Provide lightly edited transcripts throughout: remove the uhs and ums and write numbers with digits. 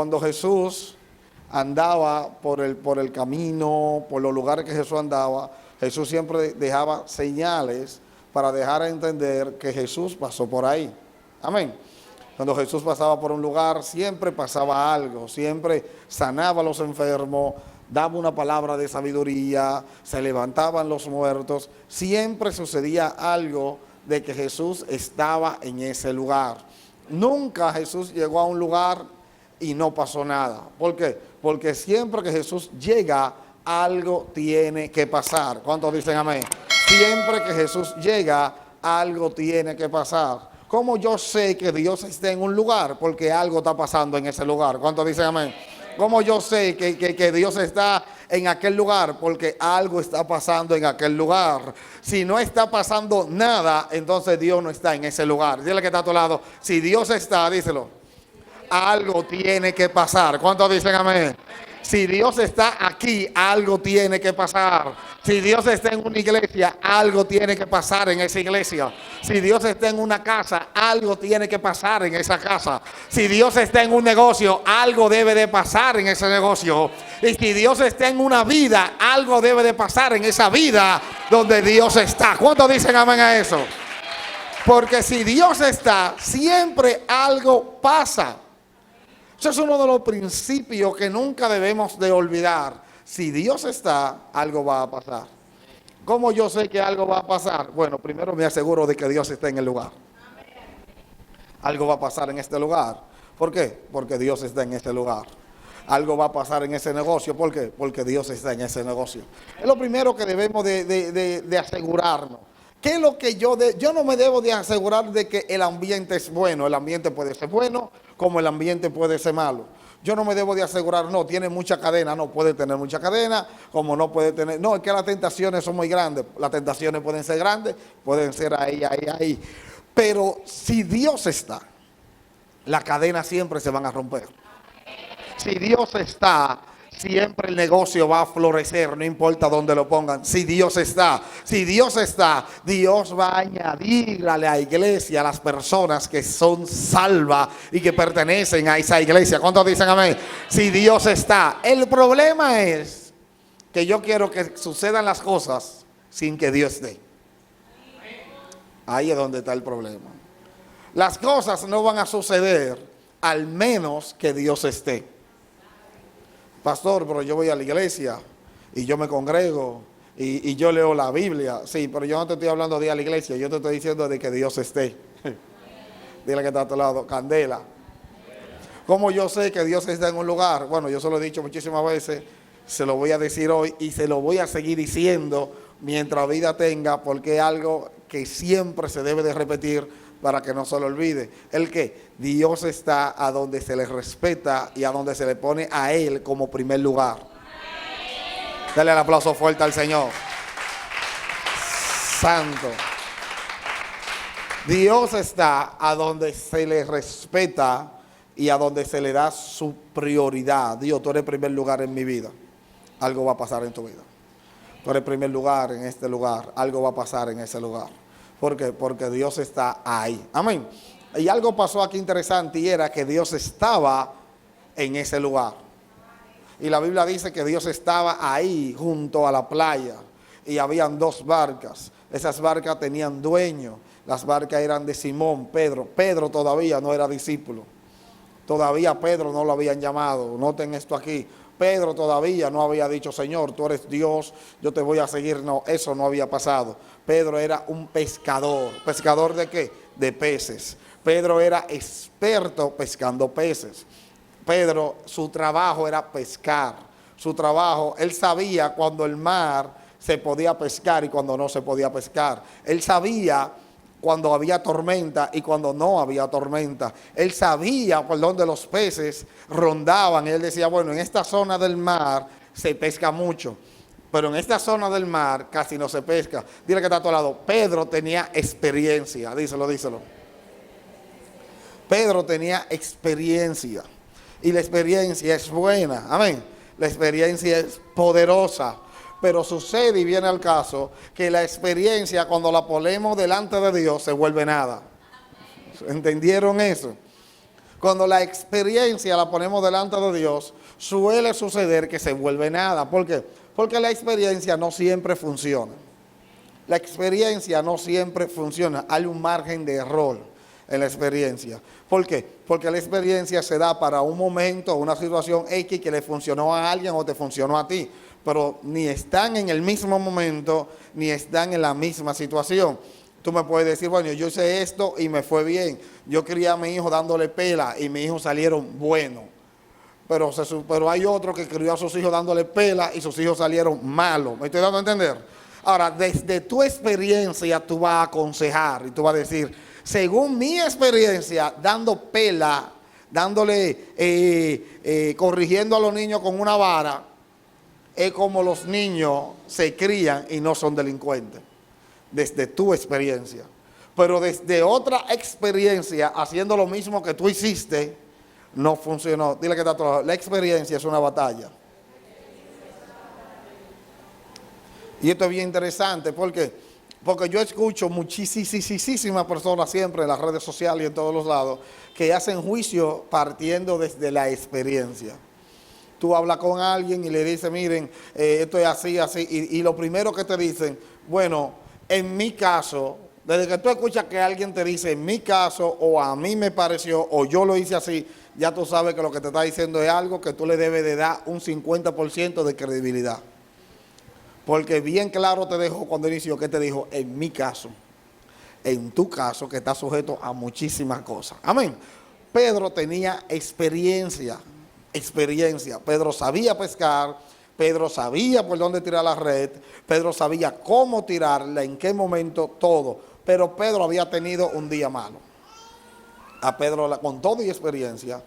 Cuando Jesús andaba por el camino, por los lugares que Jesús andaba, Jesús siempre dejaba señales para dejar a entender que Jesús pasó por ahí. Amén. Cuando Jesús pasaba por un lugar, siempre pasaba algo, siempre sanaba a los enfermos, daba una palabra de sabiduría, se levantaban los muertos, siempre sucedía algo de que Jesús estaba en ese lugar. Nunca Jesús llegó a un lugar y no pasó nada. ¿Por qué? Porque siempre que Jesús llega, algo tiene que pasar. ¿Cuántos dicen amén? Siempre que Jesús llega, algo tiene que pasar. ¿Cómo yo sé que Dios está en un lugar? Porque algo está pasando en ese lugar. ¿Cuántos dicen amén? ¿Cómo yo sé que Dios está en aquel lugar? Porque algo está pasando en aquel lugar. Si no está pasando nada, entonces Dios no está en ese lugar. Dile que está a tu lado. Si Dios está, díselo. Algo tiene que pasar. ¿Cuántos dicen amén? Si Dios está aquí, algo tiene que pasar. Si Dios está en una iglesia, algo tiene que pasar en esa iglesia. Si Dios está en una casa, algo tiene que pasar en esa casa. Si Dios está en un negocio, algo debe de pasar en ese negocio. Y si Dios está en una vida, algo debe de pasar en esa vida donde Dios está. ¿Cuántos dicen amén a eso? Porque si Dios está, siempre algo pasa. Eso es uno de los principios que nunca debemos de olvidar. Si Dios está, algo va a pasar. ¿Cómo yo sé que algo va a pasar? Bueno, primero me aseguro de que Dios está en el lugar. Algo va a pasar en este lugar. ¿Por qué? Porque Dios está en este lugar. Algo va a pasar en ese negocio. ¿Por qué? Porque Dios está en ese negocio. Es lo primero que debemos de asegurarnos. ¿Qué es lo que yo no me debo de asegurar de que el ambiente es bueno? El ambiente puede ser bueno, como el ambiente puede ser malo. Yo no me debo de asegurar, no, tiene mucha cadena, no puede tener mucha cadena, como no puede tener, no, es que las tentaciones son muy grandes. Las tentaciones pueden ser grandes, pueden ser ahí. Pero si Dios está, las cadenas siempre se van a romper. Si Dios está, siempre el negocio va a florecer, no importa dónde lo pongan. Si Dios está, Dios va a añadir a la iglesia a las personas que son salvas y que pertenecen a esa iglesia. ¿Cuántos dicen amén? Si Dios está. El problema es que yo quiero que sucedan las cosas sin que Dios esté. Ahí es donde está el problema. Las cosas no van a suceder al menos que Dios esté. Pastor, pero yo voy a la iglesia y yo me congrego y yo leo la Biblia. Sí, pero yo no te estoy hablando de ir a la iglesia, yo te estoy diciendo de que Dios esté. Dile que está a tu lado, candela. ¿Cómo yo sé que Dios está en un lugar? Bueno, yo se lo he dicho muchísimas veces, se lo voy a decir hoy y se lo voy a seguir diciendo mientras vida tenga, porque es algo que siempre se debe de repetir para que no se lo olvide. El que Dios está a donde se le respeta y a donde se le pone a Él como primer lugar. Dale el aplauso fuerte al Señor. Santo. Dios está a donde se le respeta y a donde se le da su prioridad. Dios, tú eres primer lugar en mi vida. Algo va a pasar en tu vida. Tú eres primer lugar en este lugar. Algo va a pasar en ese lugar. ¿Por qué? Porque Dios está ahí. Amén. Y algo pasó aquí interesante y era que Dios estaba en ese lugar. Y la Biblia dice que Dios estaba ahí junto a la playa. Y habían dos barcas. Esas barcas tenían dueño. Las barcas eran de Simón, Pedro. Pedro todavía no era discípulo. Todavía Pedro no lo habían llamado. Noten esto aquí. Pedro todavía no había dicho, Señor, tú eres Dios, yo te voy a seguir. No, eso no había pasado. Pedro era un pescador. ¿Pescador de qué? De peces. Pedro era experto pescando peces. Pedro, su trabajo era pescar. Su trabajo, él sabía cuando el mar se podía pescar y cuando no se podía pescar. Él sabía cuando había tormenta y cuando no había tormenta. Él sabía por dónde los peces rondaban. Él decía, bueno, en esta zona del mar se pesca mucho, pero en esta zona del mar casi no se pesca. Dile que está a tu lado. Pedro tenía experiencia. Díselo. Pedro tenía experiencia. Y la experiencia es buena. Amén. La experiencia es poderosa. Pero sucede y viene al caso que la experiencia, cuando la ponemos delante de Dios, se vuelve nada. ¿Entendieron eso? Cuando la experiencia la ponemos delante de Dios, suele suceder que se vuelve nada. ¿Por qué? Porque la experiencia no siempre funciona. La experiencia no siempre funciona. Hay un margen de error en la experiencia. ¿Por qué? Porque la experiencia se da para un momento, una situación X que le funcionó a alguien o te funcionó a ti. Pero ni están en el mismo momento, ni están en la misma situación. Tú me puedes decir, bueno, yo hice esto y me fue bien. Yo crié a mi hijo dándole pela y mis hijos salieron buenos. Pero hay otro que crió a sus hijos dándole pela y sus hijos salieron malos. ¿Me estoy dando a entender? Ahora, desde tu experiencia tú vas a aconsejar y tú vas a decir, según mi experiencia, dando pela, corrigiendo a los niños con una vara, es como los niños se crían y no son delincuentes. Desde tu experiencia. Pero desde otra experiencia, haciendo lo mismo que tú hiciste, no funcionó. Dile que está todo. La experiencia es una batalla. Y esto es bien interesante, porque yo escucho muchísimas personas siempre en las redes sociales y en todos los lados que hacen juicio partiendo desde la experiencia. Tú hablas con alguien y le dices, miren, esto es así, y lo primero que te dicen, bueno, en mi caso, desde que tú escuchas que alguien te dice, en mi caso, o a mí me pareció, o yo lo hice así, ya tú sabes que lo que te está diciendo es algo que tú le debes de dar un 50% de credibilidad. Porque bien claro te dejó cuando inició que te dijo, en mi caso, en tu caso, que está sujeto a muchísimas cosas. Amén. Pedro tenía experiencia. Pedro sabía pescar, Pedro sabía por dónde tirar la red, Pedro sabía cómo tirarla, en qué momento, todo. Pero Pedro había tenido un día malo. A Pedro, con todo y experiencia,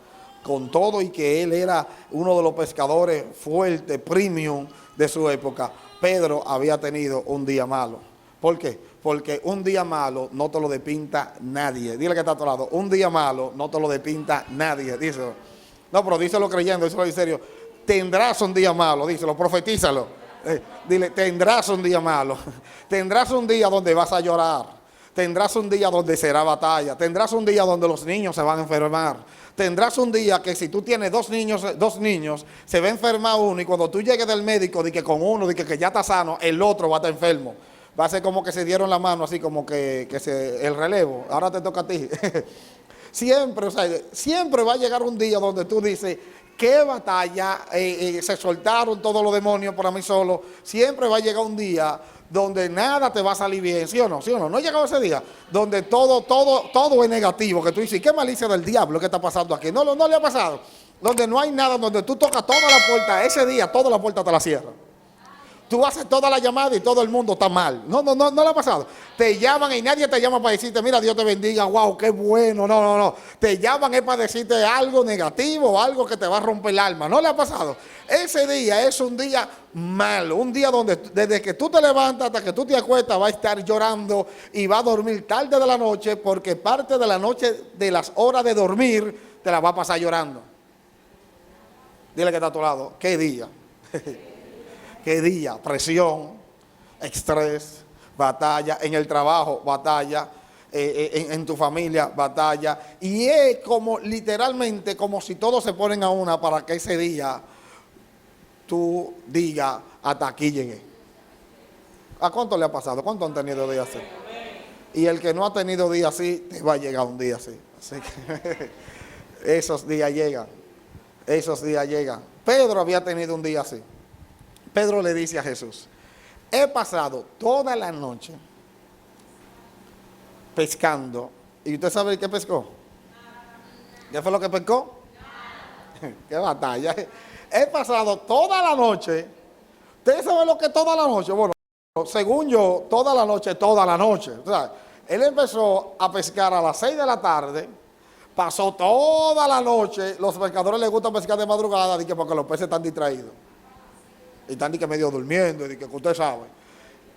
con todo y que él era uno de los pescadores fuertes, premium de su época, Pedro había tenido un día malo. ¿Por qué? Porque un día malo no te lo despinta nadie. Dile que está a tu lado, un día malo no te lo despinta nadie. Díselo. No, pero díselo creyendo, díselo en serio. Tendrás un día malo, díselo, profetízalo. Dile, tendrás un día malo. Tendrás un día donde vas a llorar. Tendrás un día donde será batalla. Tendrás un día donde los niños se van a enfermar. Tendrás un día que si tú tienes dos niños, se va a enfermar uno y cuando tú llegues del médico, de que con uno, de que ya está sano, el otro va a estar enfermo. Va a ser como que se dieron la mano, así como que el relevo. Ahora te toca a ti. Siempre, o sea, siempre va a llegar un día donde tú dices, qué batalla, se soltaron todos los demonios para mí solo. Siempre va a llegar un día donde nada te va a salir bien, ¿sí o no? ¿Sí o no? No ha llegado ese día donde todo es negativo, que tú dices, ¿qué malicia del diablo que está pasando aquí? No le ha pasado. Donde no hay nada, donde tú tocas toda la puerta, ese día toda la puerta te la cierran. Tú haces toda la llamada y todo el mundo está mal. No le ha pasado. Te llaman y nadie te llama para decirte, mira, Dios te bendiga, wow, qué bueno. No. Te llaman es para decirte algo negativo, algo que te va a romper el alma. No le ha pasado. Ese día es un día malo, un día donde desde que tú te levantas hasta que tú te acuestas va a estar llorando y va a dormir tarde de la noche porque parte de la noche, de las horas de dormir, te la va a pasar llorando. Dile que está a tu lado, ¿qué día? ¿Qué día? Presión, estrés, batalla, en el trabajo, batalla, en tu familia, batalla. Y es como literalmente como si todos se ponen a una para que ese día tú digas, hasta aquí llegué. ¿A cuánto le ha pasado? ¿Cuánto han tenido días así? Y el que no ha tenido días así, te va a llegar un día así. Así que esos días llegan. Esos días llegan. Pedro había tenido un día así. Pedro le dice a Jesús, he pasado toda la noche pescando. ¿Y usted sabe qué pescó? ¿Qué fue lo que pescó? ¡Qué batalla! He pasado toda la noche. ¿Usted sabe lo que es toda la noche? Bueno, según yo, toda la noche. O sea, él empezó a pescar a las 6 de la tarde, pasó toda la noche. Los pescadores les gusta pescar de madrugada porque los peces están distraídos. Y están que medio durmiendo, y que usted sabe.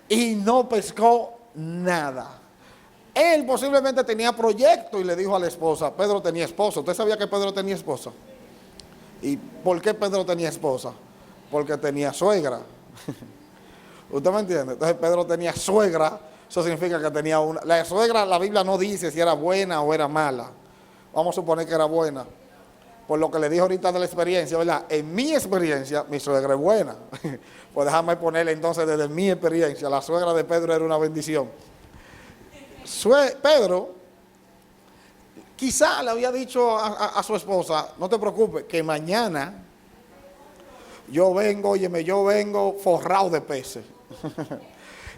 Y no pescó nada. Él posiblemente tenía proyecto y le dijo a la esposa, Pedro tenía esposa. ¿Usted sabía que Pedro tenía esposa? ¿Y por qué Pedro tenía esposa? Porque tenía suegra. ¿Usted me entiende? Entonces Pedro tenía suegra, eso significa que tenía una. La suegra, la Biblia no dice si era buena o era mala. Vamos a suponer que era buena. Por lo que le dije ahorita de la experiencia, ¿verdad? En mi experiencia, mi suegra es buena. Pues déjame ponerle entonces desde mi experiencia. La suegra de Pedro era una bendición. Pedro quizá le había dicho a su esposa, no te preocupes, que mañana yo vengo forrado de peces.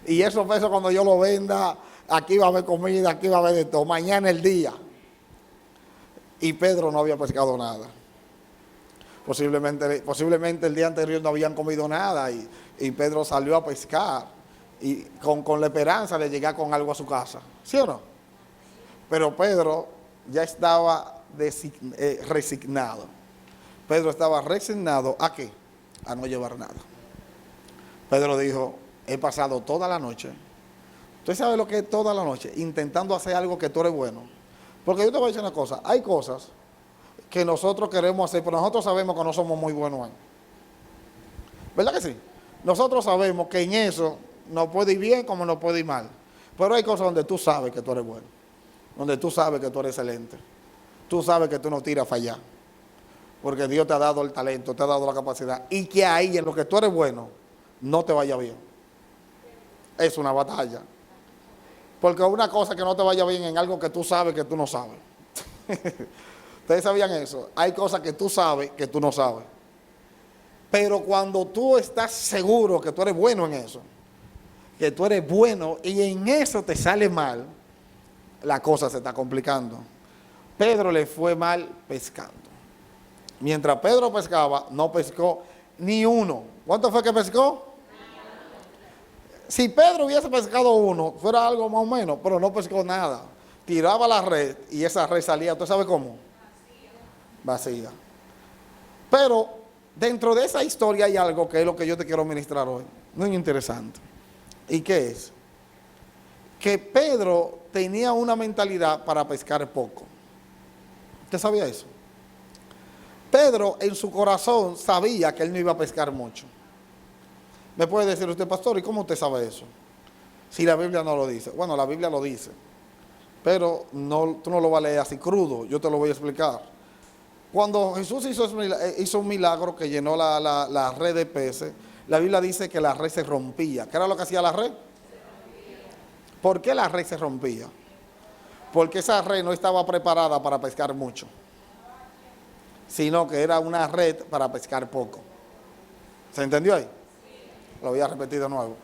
Y esos peces cuando yo los venda, aquí va a haber comida, aquí va a haber de todo. Mañana el día. Y Pedro no había pescado nada. Posiblemente el día anterior no habían comido nada y Pedro salió a pescar y con la esperanza de llegar con algo a su casa. ¿Sí o no? Pero Pedro ya estaba resignado. Pedro estaba resignado ¿a qué? A no llevar nada. Pedro dijo, he pasado toda la noche. ¿Usted sabe lo que es toda la noche? Intentando hacer algo que tú eres bueno. Porque yo te voy a decir una cosa, hay cosas que nosotros queremos hacer, pero nosotros sabemos que no somos muy buenos en. ¿Verdad que sí? Nosotros sabemos que en eso nos puede ir bien como nos puede ir mal. Pero hay cosas donde tú sabes que tú eres bueno, donde tú sabes que tú eres excelente. Tú sabes que tú no tiras a fallar, porque Dios te ha dado el talento, te ha dado la capacidad, y que ahí en lo que tú eres bueno, no te vaya bien. Es una batalla. Porque una cosa que no te vaya bien en algo que tú sabes que tú no sabes. ¿Ustedes sabían eso? Hay cosas que tú sabes que tú no sabes. Pero cuando tú estás seguro que tú eres bueno en eso, que tú eres bueno y en eso te sale mal, la cosa se está complicando. Pedro le fue mal pescando. Mientras Pedro pescaba, no pescó ni uno. ¿Cuánto fue que pescó? Si Pedro hubiese pescado uno, fuera algo más o menos, pero no pescó nada. Tiraba la red y esa red salía, ¿usted sabe cómo? Vacía. Pero dentro de esa historia hay algo que es lo que yo te quiero ministrar hoy. Muy interesante. ¿Y qué es? Que Pedro tenía una mentalidad para pescar poco. ¿Usted sabía eso? Pedro en su corazón sabía que él no iba a pescar mucho. Me puede decir usted, pastor, ¿y cómo usted sabe eso? Si la Biblia no lo dice. Bueno, la Biblia lo dice, pero tú no lo vas a leer así crudo, yo te lo voy a explicar. Cuando Jesús hizo un milagro que llenó la red de peces, la Biblia dice que la red se rompía. ¿Qué era lo que hacía la red? ¿Por qué la red se rompía? Porque esa red no estaba preparada para pescar mucho, sino que era una red para pescar poco. ¿Se entendió ahí? Lo voy a repetir de nuevo.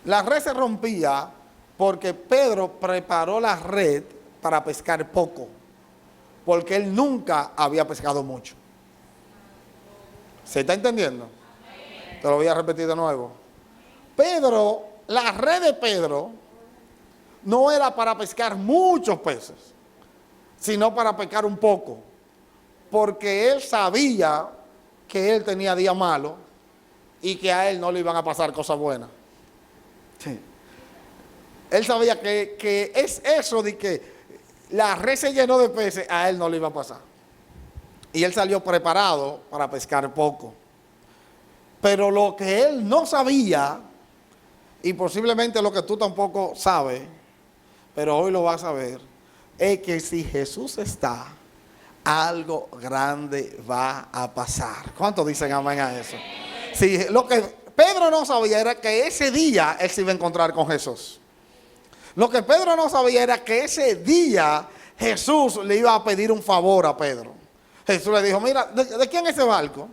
La red se rompía porque Pedro preparó la red para pescar poco, porque él nunca había pescado mucho. ¿Se está entendiendo? Te lo voy a repetir de nuevo. La red de Pedro no era para pescar muchos peces, sino para pescar un poco, porque él sabía que él tenía día malo y que a él no le iban a pasar cosas buenas. Sí. Él sabía que es eso de que la red se llenó de peces, a él no le iba a pasar. Y él salió preparado para pescar poco. Pero lo que él no sabía, y posiblemente lo que tú tampoco sabes, pero hoy lo vas a ver, es que si Jesús está, algo grande va a pasar. ¿Cuántos dicen amén a eso? Sí, lo que Pedro no sabía era que ese día él se iba a encontrar con Jesús. Lo que Pedro no sabía era que ese día Jesús le iba a pedir un favor a Pedro. Jesús le dijo, mira, ¿de quién es ese barco?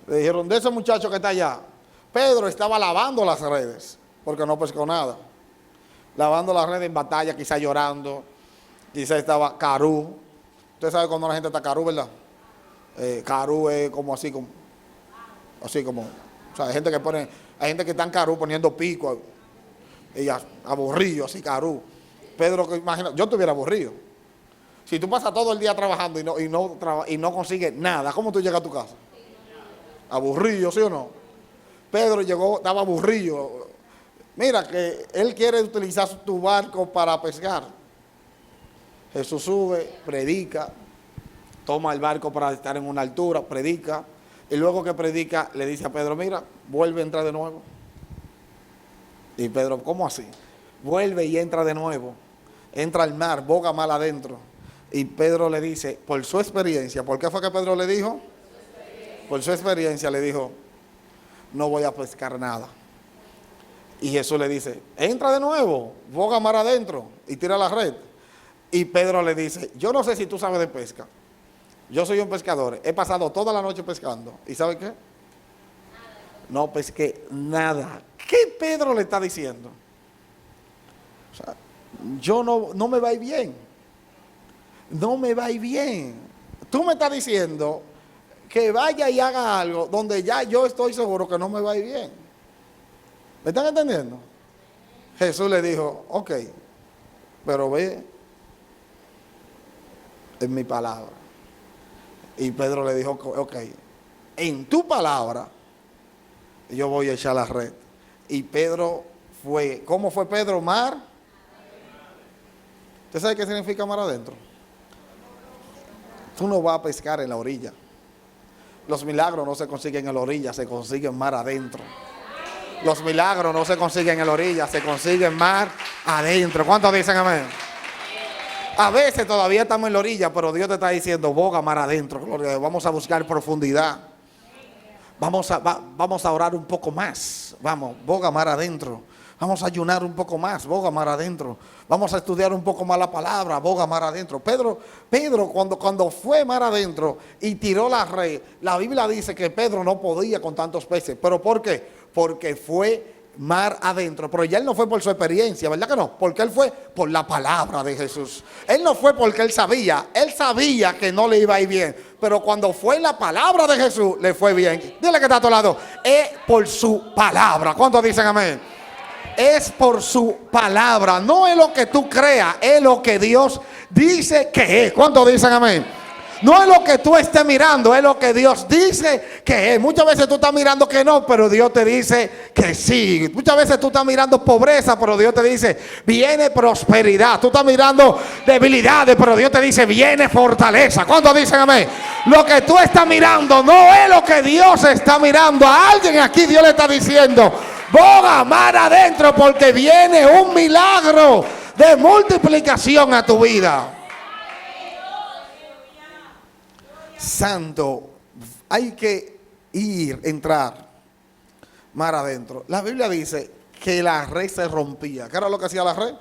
Le dijeron, de ese muchacho que está allá. Pedro estaba lavando las redes, porque no pescó nada. Lavando las redes en batalla, quizá llorando. Quizá estaba carú. Usted sabe cuando la gente está carú, ¿verdad? Carú es como así como... o sea, hay gente que está en carú poniendo pico y aburrido, así carú. Pedro, que imagina, yo estuviera aburrido. Si tú pasas todo el día trabajando y no consigues nada, ¿cómo tú llegas a tu casa? Aburrido, ¿sí o no? Pedro llegó, estaba aburrido. Mira que él quiere utilizar tu barco para pescar. Jesús sube, predica, toma el barco para estar en una altura, predica. Y luego que predica, le dice a Pedro, mira, vuelve a entrar de nuevo. Y Pedro, ¿cómo así? Vuelve y entra de nuevo. Entra al mar, boga mal adentro. Y Pedro le dice, por su experiencia, ¿por qué fue que Pedro le dijo? Por su experiencia le dijo, no voy a pescar nada. Y Jesús le dice, entra de nuevo, boga mar adentro y tira la red. Y Pedro le dice, yo no sé si tú sabes de pesca. Yo soy un pescador, he pasado toda la noche pescando. ¿Y sabe qué? No pesqué nada. ¿Qué Pedro le está diciendo? O sea, yo no me va a ir bien. No me va a ir bien. Tú me estás diciendo que vaya y haga algo donde ya yo estoy seguro que no me va a ir bien. ¿Me están entendiendo? Jesús le dijo, ok, pero ve en mi palabra. Y Pedro le dijo, ok, en tu palabra yo voy a echar la red. Y Pedro fue, ¿cómo fue Pedro? Mar. ¿Usted sabe qué significa mar adentro? Tú no vas a pescar en la orilla. Los milagros no se consiguen en la orilla, se consiguen mar adentro. Los milagros no se consiguen en la orilla, se consiguen mar adentro. ¿Cuántos dicen amén? A veces todavía estamos en la orilla, pero Dios te está diciendo, boga mar adentro. Gloria a Dios. Vamos a buscar profundidad. Vamos a orar un poco más. Vamos, boga mar adentro. Vamos a ayunar un poco más, boga mar adentro. Vamos a estudiar un poco más la palabra, boga mar adentro. Pedro cuando fue mar adentro y tiró la red, la Biblia dice que Pedro no podía con tantos peces. ¿Pero por qué? Porque fue mar adentro. Pero ya él no fue por su experiencia, ¿verdad que no? Porque él fue por la palabra de Jesús. Él no fue porque él sabía que no le iba a ir bien. Pero cuando fue la palabra de Jesús, le fue bien. Dile que está a tu lado, es por su palabra. ¿Cuántos dicen amén? Es por su palabra, no es lo que tú creas, es lo que Dios dice que es. ¿Cuántos dicen amén? No es lo que tú estés mirando, es lo que Dios dice que es. Muchas veces tú estás mirando que no, pero Dios te dice que sí. Muchas veces tú estás mirando pobreza, pero Dios te dice viene prosperidad. Tú estás mirando debilidades, pero Dios te dice viene fortaleza. ¿Cuántos dicen amén? Lo que tú estás mirando no es lo que Dios está mirando. A alguien aquí Dios le está diciendo boga mar adentro, porque viene un milagro de multiplicación a tu vida. Santo, hay que entrar mar adentro. La Biblia dice que la red se rompía. ¿Qué era lo que hacía la red?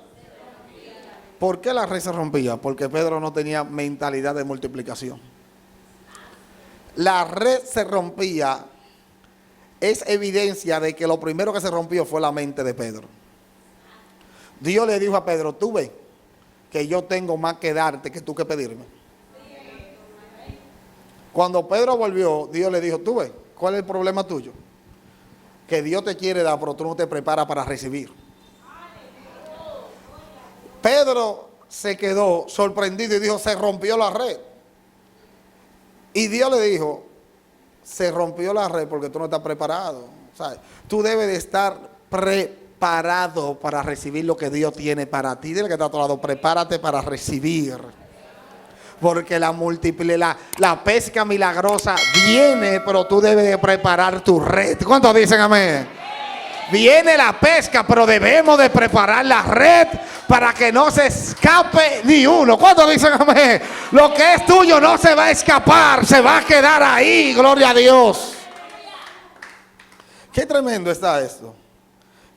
¿Por qué la red se rompía? Porque Pedro no tenía mentalidad de multiplicación. La red se rompía. Es evidencia de que lo primero que se rompió fue la mente de Pedro. Dios le dijo a Pedro, tú ves que yo tengo más que darte que tú que pedirme. Cuando Pedro volvió, Dios le dijo, tú ves, ¿cuál es el problema tuyo? Que Dios te quiere dar, pero tú no te preparas para recibir. Pedro se quedó sorprendido y dijo, se rompió la red. Y Dios le dijo, se rompió la red porque tú no estás preparado. O sea, tú debes de estar preparado para recibir lo que Dios tiene para ti. Dile que está a tu lado, prepárate para recibir. Porque la pesca milagrosa viene, pero tú debes de preparar tu red. ¿Cuántos dicen amén? Viene la pesca, pero debemos de preparar la red para que no se escape ni uno. ¿Cuántos dicen amén? Lo que es tuyo no se va a escapar, se va a quedar ahí. Gloria a Dios. Qué tremendo está esto.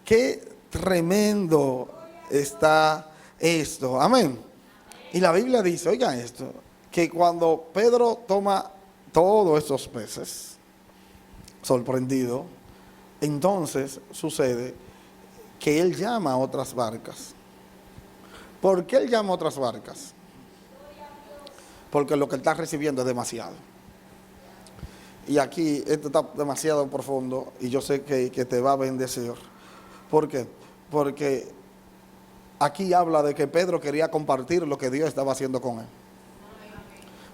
Qué tremendo está esto. Amén. Y la Biblia dice, oigan esto, que cuando Pedro toma todos estos peces, sorprendido, entonces sucede que él llama a otras barcas. ¿Por qué él llama a otras barcas? Porque lo que él está recibiendo es demasiado. Y aquí esto está demasiado profundo y yo sé que te va a bendecir. ¿Por qué? Porque aquí habla de que Pedro quería compartir lo que Dios estaba haciendo con él.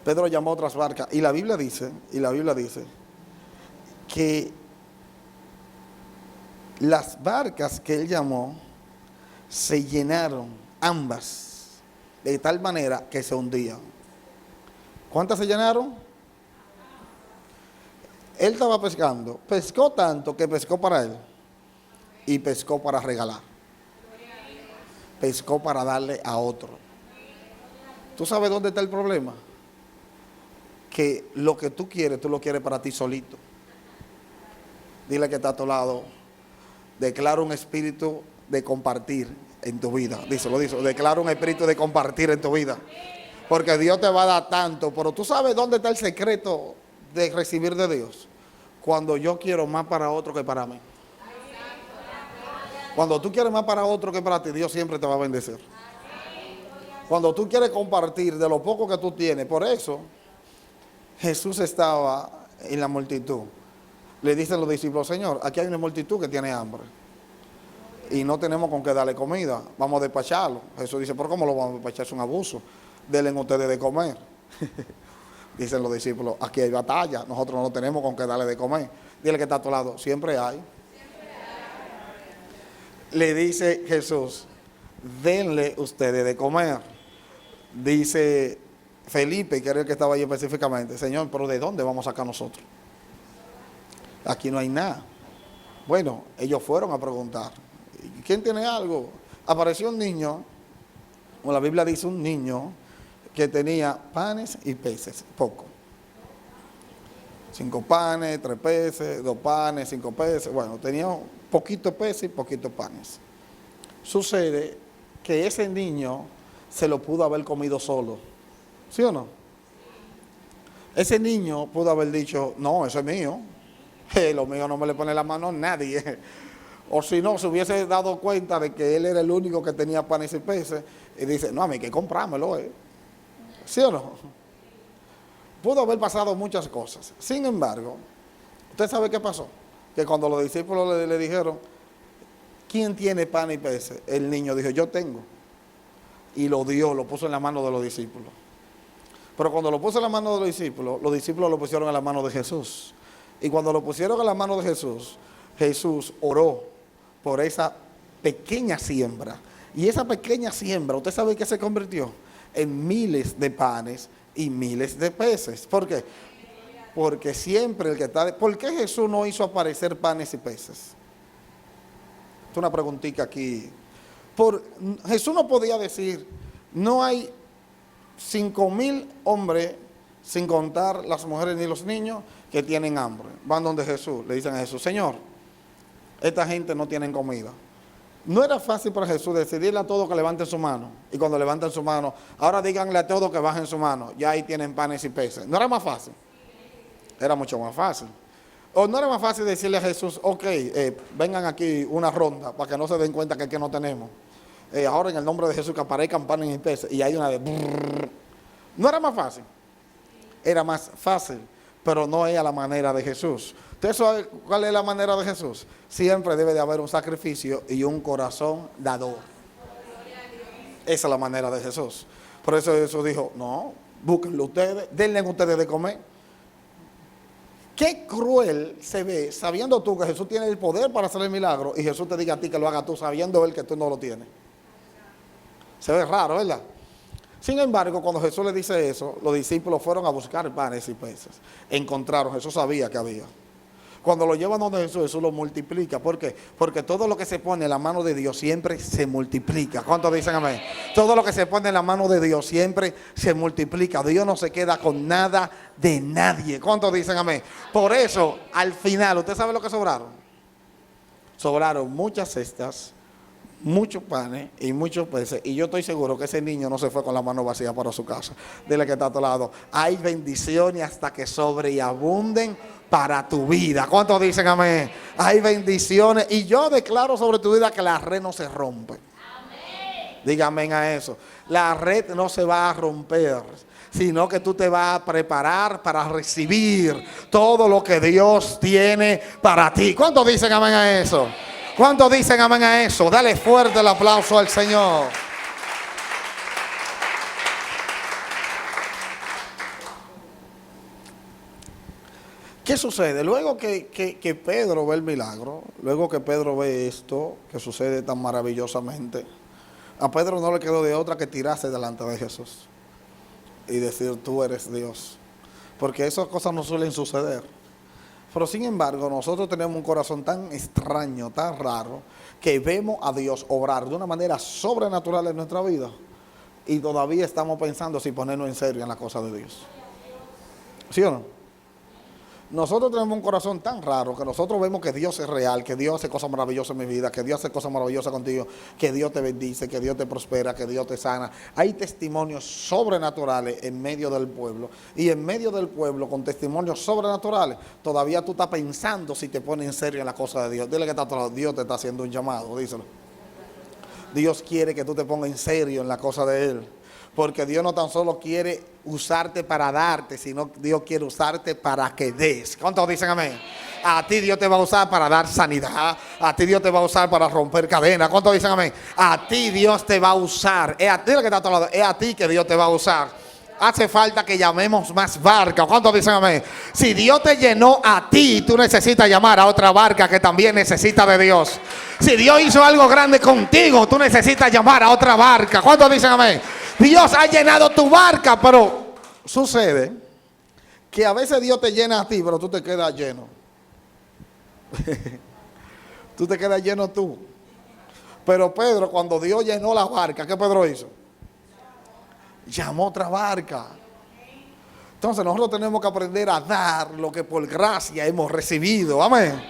Pedro llamó a otras barcas y la Biblia dice que las barcas que él llamó se llenaron ambas de tal manera que se hundían. ¿Cuántas se llenaron? Él estaba pescando, pescó tanto que pescó para él y pescó para regalar. Pescó para darle a otro. ¿Tú sabes dónde está el problema? Que lo que tú lo quieres para ti solito. Dile que está a tu lado, declara un espíritu de compartir en tu vida. Díselo, declara un espíritu de compartir en tu vida. Porque Dios te va a dar tanto, pero tú sabes dónde está el secreto de recibir de Dios. Cuando yo quiero más para otro que para mí. Cuando tú quieres más para otro que para ti, Dios siempre te va a bendecir. Cuando tú quieres compartir de lo poco que tú tienes, por eso Jesús estaba en la multitud. Le dicen los discípulos, Señor, aquí hay una multitud que tiene hambre y no tenemos con qué darle comida, vamos a despacharlo. Jesús dice, ¿por cómo lo vamos a despachar? Es un abuso, denle ustedes de comer. Dicen los discípulos, aquí hay batalla, nosotros no tenemos con qué darle de comer. Dile que está a tu lado, siempre hay. Le dice Jesús, denle ustedes de comer. Dice Felipe, que era el que estaba ahí específicamente, Señor, pero ¿de dónde vamos a sacar nosotros? Aquí no hay nada. Bueno, ellos fueron a preguntar, ¿quién tiene algo? Apareció un niño, como la Biblia dice, un niño que tenía panes y peces, poco. 5 panes, 3 peces, 2 panes, 5 peces. Bueno, tenía poquito peces y poquito panes. Sucede que ese niño se lo pudo haber comido solo. ¿Sí o no? Ese niño pudo haber dicho, no, eso es mío. Lo mío no me le pone la mano a nadie. O si no, se hubiese dado cuenta de que él era el único que tenía panes y peces. Y dice, no, a mí hay que comprármelo. ¿Sí o no? Pudo haber pasado muchas cosas. Sin embargo, ¿usted sabe qué pasó? Que cuando los discípulos le dijeron, ¿quién tiene pan y peces? El niño dijo, yo tengo. Y lo dio, lo puso en la mano de los discípulos. Pero cuando lo puso en la mano de los discípulos lo pusieron en la mano de Jesús. Y cuando lo pusieron en la mano de Jesús, Jesús oró por esa pequeña siembra. Y esa pequeña siembra, ¿usted sabe qué se convirtió? En miles de panes y miles de peces. ¿Por qué? Porque siempre el que está... ¿Por qué Jesús no hizo aparecer panes y peces? Es una preguntita aquí. Jesús no podía decir, no hay 5,000 hombres, sin contar las mujeres ni los niños, que tienen hambre. Van donde Jesús, le dicen a Jesús, Señor, esta gente no tiene comida. No era fácil para Jesús decidirle a todos que levanten su mano. Y cuando levanten su mano, ahora díganle a todos que bajen su mano. Ya ahí tienen panes y peces. ¿No era más fácil? Era mucho más fácil. O no era más fácil decirle a Jesús, ok, vengan aquí una ronda para que no se den cuenta que no tenemos. Ahora en el nombre de Jesús que aparezcan panes y peces. Y hay una de... Brrr. ¿No era más fácil? Era más fácil, pero no es a la manera de Jesús. ¿Usted sabe cuál es la manera de Jesús? Siempre debe de haber un sacrificio y un corazón dador. Esa es la manera de Jesús. Por eso Jesús dijo, no, búsquenlo ustedes, denle ustedes de comer. Qué cruel se ve sabiendo tú que Jesús tiene el poder para hacer el milagro y Jesús te diga a ti que lo haga tú sabiendo él que tú no lo tienes. Se ve raro, ¿verdad? Sin embargo, cuando Jesús le dice eso, los discípulos fueron a buscar panes y peces. Encontraron, Jesús sabía que había. Cuando lo llevan donde Jesús, Jesús lo multiplica. ¿Por qué? Porque todo lo que se pone en la mano de Dios siempre se multiplica. ¿Cuántos dicen amén? Todo lo que se pone en la mano de Dios siempre se multiplica. Dios no se queda con nada de nadie. ¿Cuántos dicen amén? Por eso, al final, ¿usted sabe lo que sobraron? Sobraron muchas cestas, muchos panes y muchos peces. Y yo estoy seguro que ese niño no se fue con la mano vacía para su casa. Dile que está a tu lado. Hay bendiciones hasta que sobre y abunden para tu vida. ¿Cuántos dicen amén? Hay bendiciones. Y yo declaro sobre tu vida que la red no se rompe. Amén. Diga amén a eso. La red no se va a romper, sino que tú te vas a preparar para recibir todo lo que Dios tiene para ti. ¿Cuántos dicen amén a eso? ¿Cuántos dicen amén a eso? Dale fuerte el aplauso al Señor. ¿Qué sucede? Luego que Pedro ve el milagro, luego que Pedro ve esto, que sucede tan maravillosamente, a Pedro no le quedó de otra que tirarse delante de Jesús y decir, tú eres Dios. Porque esas cosas no suelen suceder. Pero sin embargo, nosotros tenemos un corazón tan extraño, tan raro, que vemos a Dios obrar de una manera sobrenatural en nuestra vida. y todavía estamos pensando si ponernos en serio en la cosa de Dios. ¿Sí o no? Nosotros tenemos un corazón tan raro que nosotros vemos que Dios es real, que Dios hace cosas maravillosas en mi vida, que Dios hace cosas maravillosas contigo, que Dios te bendice, que Dios te prospera, que Dios te sana. Hay testimonios sobrenaturales en medio del pueblo. Y en medio del pueblo, con testimonios sobrenaturales, todavía tú estás pensando si te pones en serio en la cosa de Dios. Dile que está a tu lado, Dios te está haciendo un llamado, díselo. Dios quiere que tú te pongas en serio en la cosa de Él. Porque Dios no tan solo quiere usarte para darte, sino Dios quiere usarte para que des. ¿Cuántos dicen amén? A ti Dios te va a usar para dar sanidad. A ti Dios te va a usar para romper cadenas. ¿Cuántos dicen amén? A ti Dios te va a usar. Es a ti, que está a tu lado, es a ti que Dios te va a usar. Hace falta que llamemos más barcas. ¿Cuántos dicen amén? Si Dios te llenó a ti, tú necesitas llamar a otra barca que también necesita de Dios. Si Dios hizo algo grande contigo, tú necesitas llamar a otra barca. ¿Cuántos dicen amén? Dios ha llenado tu barca, pero sucede que a veces Dios te llena a ti, pero tú te quedas lleno. Tú te quedas lleno tú. Pero Pedro, cuando Dios llenó la barca, ¿qué Pedro hizo? Llamó otra barca. Entonces nosotros tenemos que aprender a dar lo que por gracia hemos recibido. Amén.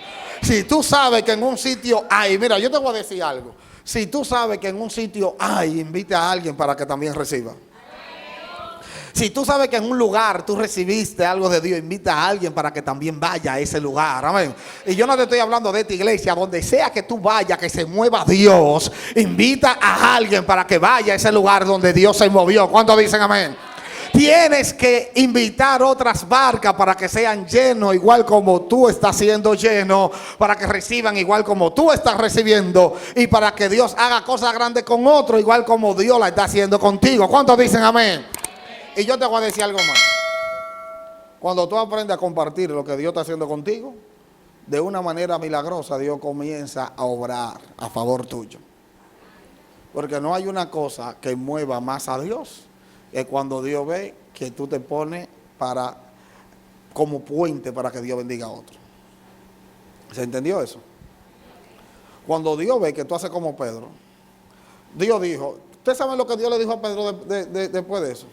Si tú sabes que en un sitio hay, mira, yo te voy a decir algo. Si tú sabes que en un sitio hay, invita a alguien para que también reciba. Si tú sabes que en un lugar tú recibiste algo de Dios, invita a alguien para que también vaya a ese lugar. Amén. Y yo no te estoy hablando de esta iglesia, donde sea que tú vayas, que se mueva Dios, invita a alguien para que vaya a ese lugar donde Dios se movió. ¿Cuántos dicen amén? Tienes que invitar otras barcas para que sean llenos igual como tú estás siendo lleno, para que reciban igual como tú estás recibiendo y para que Dios haga cosas grandes con otro igual como Dios la está haciendo contigo. ¿Cuántos dicen amén? Y yo te voy a decir algo más. Cuando tú aprendes a compartir lo que Dios está haciendo contigo, de una manera milagrosa Dios comienza a obrar a favor tuyo. Porque no hay una cosa que mueva más a Dios que cuando Dios ve que tú te pones como puente para que Dios bendiga a otro. ¿Se entendió eso? Cuando Dios ve que tú haces como Pedro, Dios dijo, ¿usted sabe lo que Dios le dijo a Pedro después de eso?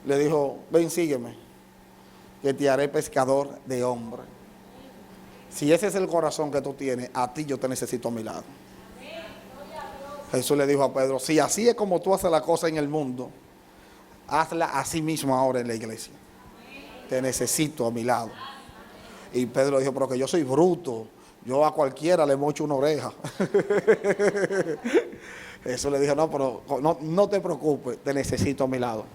Le dijo, ven, sígueme, que te haré pescador de hombres. Si ese es el corazón que tú tienes, a ti yo te necesito a mi lado. Jesús le dijo a Pedro, si así es como tú haces la cosa en el mundo, hazla así mismo ahora en la iglesia. Te necesito a mi lado. Y Pedro dijo, pero que yo soy bruto, yo a cualquiera le mocho una oreja. Jesús le dijo, no, pero no te preocupes, te necesito a mi lado.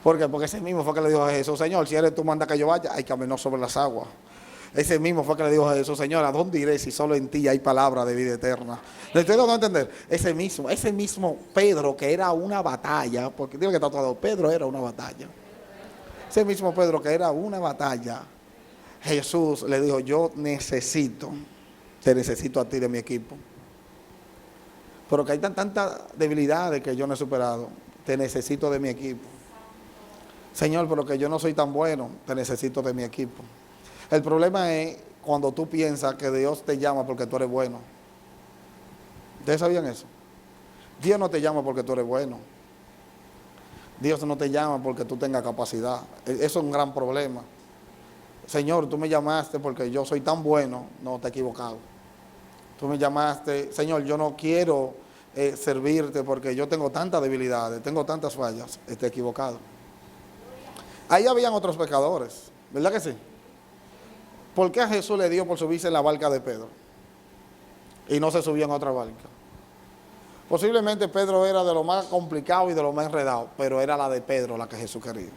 ¿Por qué? Porque ese mismo fue que le dijo a Jesús, Señor, si eres tú manda que yo vaya, hay caminar sobre las aguas. Ese mismo fue que le dijo a Jesús, Señor, ¿a dónde iré si solo en ti hay palabra de vida eterna? ¿Ustedes lo van a entender? Ese mismo Pedro que era una batalla, porque digo que está todo, Pedro era una batalla. Ese mismo Pedro que era una batalla, Jesús le dijo, yo te necesito a ti de mi equipo. Pero que hay tantas debilidades que yo no he superado, te necesito de mi equipo. Señor, pero que yo no soy tan bueno, te necesito de mi equipo. El problema es cuando tú piensas que Dios te llama porque tú eres bueno. ¿Ustedes sabían eso? Dios no te llama porque tú eres bueno. Dios no te llama porque tú tengas capacidad. Eso es un gran problema. Señor, tú me llamaste porque yo soy tan bueno. No, te he equivocado. Tú me llamaste, Señor, yo no quiero servirte porque yo tengo tantas debilidades, tengo tantas fallas. Te he equivocado. Ahí habían otros pecadores, ¿verdad que sí? ¿Por qué a Jesús le dio por subirse en la barca de Pedro y no se subió en otra barca? Posiblemente Pedro era de lo más complicado y de lo más enredado, pero era la de Pedro la que Jesús quería.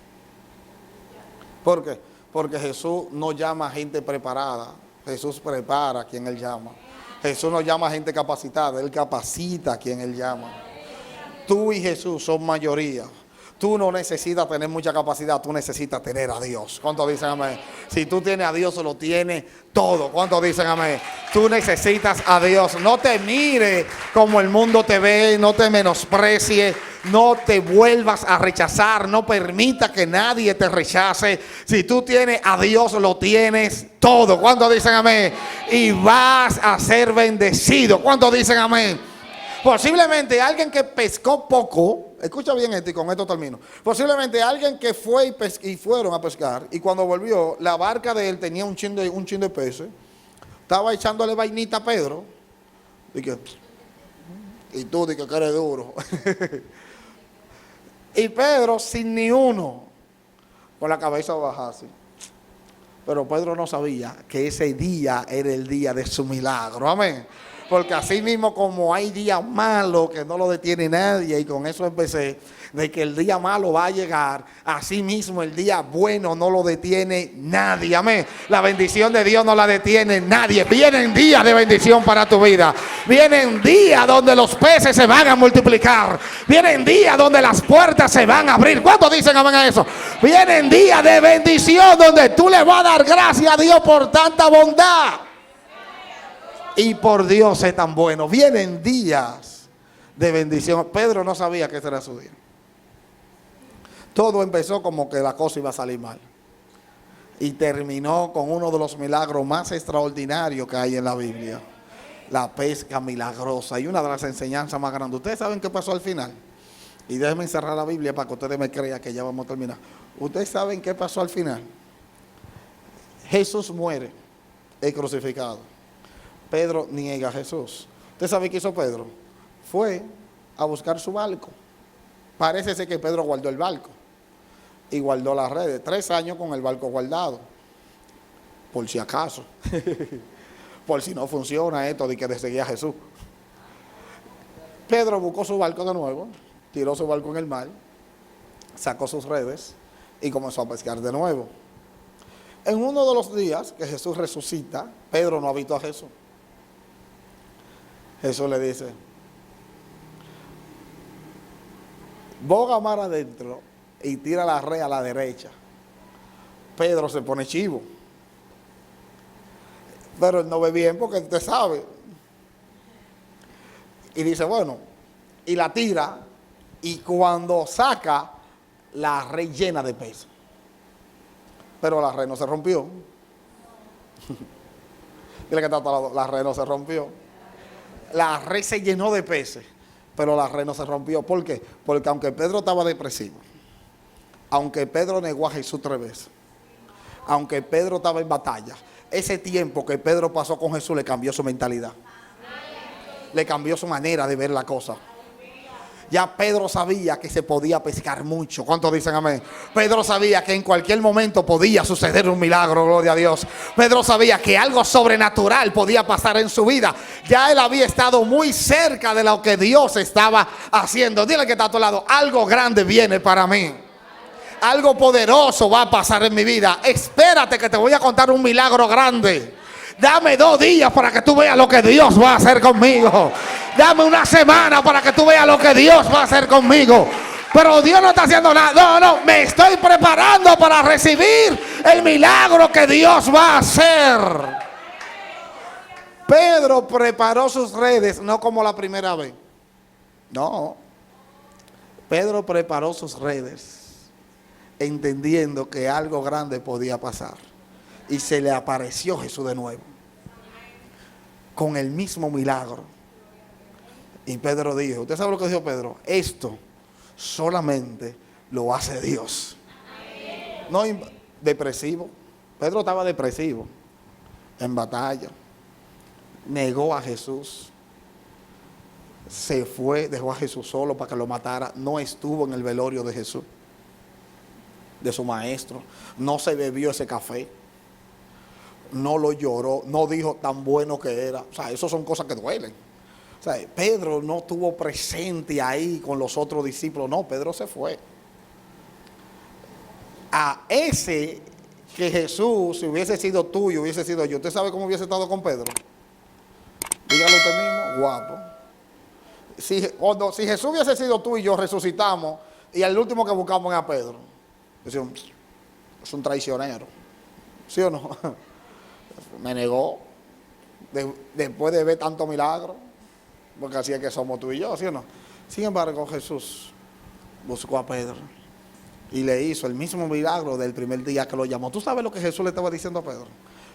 ¿Por qué? Porque Jesús no llama a gente preparada, Jesús prepara a quien Él llama. Jesús no llama a gente capacitada, Él capacita a quien Él llama. Tú y Jesús son mayoría. Tú no necesitas tener mucha capacidad, tú necesitas tener a Dios. ¿Cuántos dicen amén? Si tú tienes a Dios, lo tienes todo. ¿Cuántos dicen amén? Tú necesitas a Dios. No te mire como el mundo te ve, no te menosprecie, no te vuelvas a rechazar, no permita que nadie te rechace. Si tú tienes a Dios, lo tienes todo. ¿Cuántos dicen amén? Y vas a ser bendecido. ¿Cuántos dicen amén? Posiblemente alguien que pescó poco, escucha bien esto y con esto termino. Posiblemente alguien que fue y fueron a pescar y cuando volvió, la barca de él tenía un chin de peces. Estaba echándole vainita a Pedro. Y tú, que eres duro. Y Pedro sin ni uno, con la cabeza bajada así. Pero Pedro no sabía que ese día era el día de su milagro. Amén. Porque así mismo como hay días malos que no lo detiene nadie, y con eso empecé, de que el día malo va a llegar, así mismo el día bueno no lo detiene nadie. Amén. La bendición de Dios no la detiene nadie. Vienen días de bendición para tu vida. Vienen días donde los peces se van a multiplicar. Vienen días donde las puertas se van a abrir. ¿Cuántos dicen amén a eso? Vienen días de bendición donde tú le vas a dar gracias a Dios por tanta bondad. Y por Dios es tan bueno. Vienen días de bendición. Pedro no sabía que ese era su día. Todo empezó como que la cosa iba a salir mal. Y terminó con uno de los milagros más extraordinarios que hay en la Biblia. La pesca milagrosa. Y una de las enseñanzas más grandes. ¿Ustedes saben qué pasó al final? Y déjenme cerrar la Biblia para que ustedes me crean que ya vamos a terminar. ¿Ustedes saben qué pasó al final? Jesús muere, es crucificado. Pedro niega a Jesús. ¿Usted sabe qué hizo Pedro? Fue a buscar su barco. Parece ser que Pedro guardó el barco y guardó las redes. 3 años con el barco guardado, por si acaso. Por si no funciona esto de que de seguir a Jesús. Pedro buscó su barco de nuevo, tiró su barco en el mar, sacó sus redes y comenzó a pescar de nuevo. En uno de los días que Jesús resucita, Pedro no ha visto a Jesús. Jesús le dice: boga mar adentro y tira la red a la derecha. Pedro se pone chivo. Pero él no ve bien porque usted sabe. Y dice, bueno, y la tira, y cuando saca, la red llena de peces. Pero la red no se rompió. Dile que está a tu lado, la red no se rompió. La red se llenó de peces, pero la red no se rompió. ¿Por qué? Porque aunque Pedro estaba depresivo, aunque Pedro negó a Jesús 3 veces, aunque Pedro estaba en batalla, ese tiempo que Pedro pasó con Jesús le cambió su mentalidad. Le cambió su manera de ver la cosa. Ya Pedro sabía que se podía pescar mucho. ¿Cuántos dicen amén? Pedro sabía que en cualquier momento podía suceder un milagro, gloria a Dios. Pedro sabía que algo sobrenatural podía pasar en su vida. Ya él había estado muy cerca de lo que Dios estaba haciendo. Dile que está a tu lado, algo grande viene para mí. Algo poderoso va a pasar en mi vida. Espérate que te voy a contar un milagro grande. Dame 2 días para que tú veas lo que Dios va a hacer conmigo. Dame 1 semana para que tú veas lo que Dios va a hacer conmigo. Pero Dios no está haciendo nada. No, me estoy preparando para recibir el milagro que Dios va a hacer. Pedro preparó sus redes, no como la primera vez. No. Pedro preparó sus redes, entendiendo que algo grande podía pasar. Y se le apareció Jesús de nuevo, con el mismo milagro. Y Pedro dijo, ¿usted sabe lo que dijo Pedro? Esto solamente lo hace Dios. No depresivo. Pedro estaba depresivo, en batalla. Negó a Jesús. Se fue, dejó a Jesús solo para que lo matara. No estuvo en el velorio de Jesús, de su maestro. No se bebió ese café. No lo lloró, no dijo tan bueno que era. O sea, eso son cosas que duelen. O sea, Pedro no estuvo presente ahí con los otros discípulos. No, Pedro se fue. A ese que Jesús, si hubiese sido tuyo, hubiese sido yo, ¿usted sabe cómo hubiese estado con Pedro? Dígalo usted mismo, guapo. Si Jesús hubiese sido tú y yo, resucitamos, y el último que buscamos es a Pedro, decimos, es un traicionero. ¿Sí o no? Me negó después de ver tanto milagro, porque así es que somos tú y yo, ¿sí o no? Sin embargo, Jesús buscó a Pedro y le hizo el mismo milagro del primer día que lo llamó. ¿Tú sabes lo que Jesús le estaba diciendo a Pedro?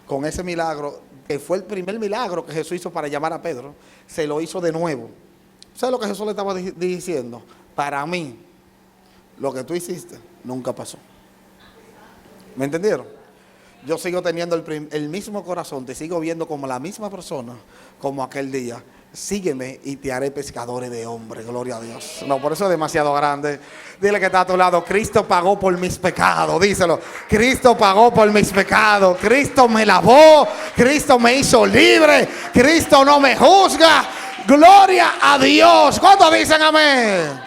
Con ese milagro, que fue el primer milagro que Jesús hizo para llamar a Pedro, se lo hizo de nuevo. ¿Sabes lo que Jesús le estaba diciendo? Para mí, lo que tú hiciste nunca pasó. ¿Me entendieron? Yo sigo teniendo el mismo corazón, te sigo viendo como la misma persona, como aquel día. Sígueme y te haré pescadores de hombres, gloria a Dios. No, por eso es demasiado grande. Dile que está a tu lado, Cristo pagó por mis pecados, díselo. Cristo pagó por mis pecados, Cristo me lavó, Cristo me hizo libre, Cristo no me juzga. Gloria a Dios. ¿Cuántos dicen amén?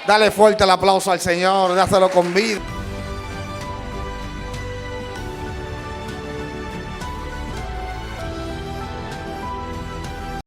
Dale fuerte el aplauso al Señor, dáselo con vida.